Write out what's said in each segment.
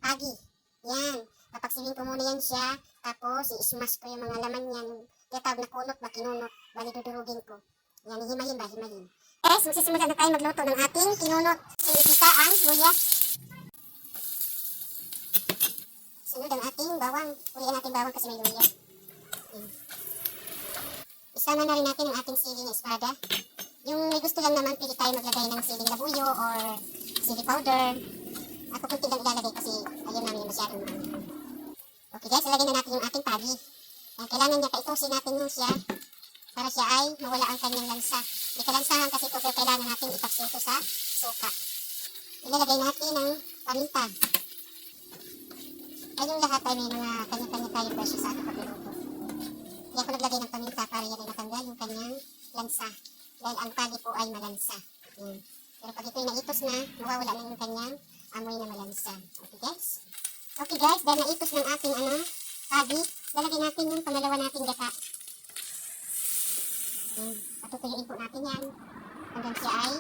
pagi. Yan. Papagsilin ko muna yan siya. Tapos, i-smash ko yung mga laman yan. Tiyatawag na kunot ba, kinunot. Bali, dudurugin ko. Yan, himahin ba, himahin. Guys, magsisimula na tayo magluto ng ating kinunot. Sinipisa ang luya. Sunod ang ating bawang. Pulian natin bawang kasi may luya. Yan. Isama na rin natin ang ating sili na espada. Yung may gusto lang naman, pili tayo maglagay ng siling labuyo or sili powder. Ako kunti lang ilalagay kasi ayaw namin masyadong maanghang. Okay guys, ilagay na natin yung ating pagi. Kailangan niya kaitusin natin yung siya para siya ay mawala ang kanyang lansa. Hindi kalansahan kasi ito pero kailangan natin ipaksin ito sa suka. Ilalagay natin ang paminta. Ay yung lahat ay may mga kanya-kanya tayong presyo sa ating pagluluto. Hindi ako naglagay ng paminta para yan ay natanggal yung kanyang lansa. Dahil ang pagi po ay malansa. Yan. Pero pag ito'y naitos na, mawawala na yung kanyang amoy na malansa. Okay guys? Okay guys, dahil naitos ng ating pagi, lalagay natin yung pangalawa nating gata. Yan. Patutuyuin po natin yan. Hanggang siya ay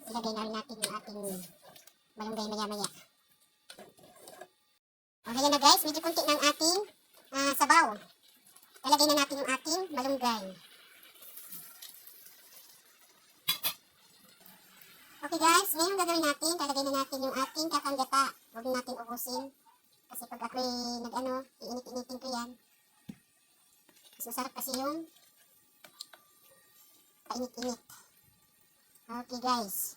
ilagay na rin natin yung ating malunggay maya-maya. Okay yan na guys, medyo kunti ng ating sabaw. Lalagay na natin yung ating malunggay. Okay guys, ngayon gagawin natin, lalagay na natin yung ating kakanggata. Huwag natin ubusin. Kasi pag ako'y iinit-initin ko yan. Mas masarap kasi yung painit-init. Okay guys,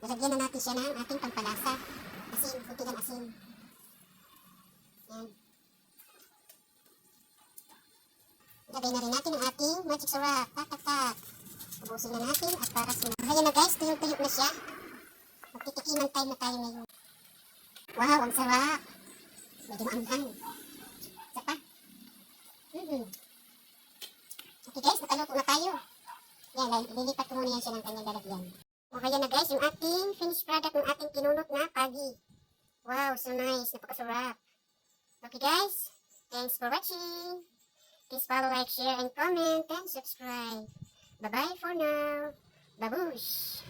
lalagyan na natin siya ng ating pampalasa. Asin, kunti lang asin. Yan. Lagay na rin natin ang ating magic syrup. Tak-tak-tak. Ubusin na natin at para sunod. Ayan na guys, tuyok-tuyok na siya. Magtitikiman time na tayo ngayon. Wow, ang sarap. Medyo maanghang. Isa pa. Okay guys, nakaluto na tayo. Yan, lilipat ko muna yan siya ng kanyang lalagyan. Okay na guys, yung ating finished product ng ating kinunot na pagi. Wow, so nice. Napakasarap. Okay guys, thanks for watching. Please follow, like, share, and comment, and subscribe. Bye-bye for now. Babush!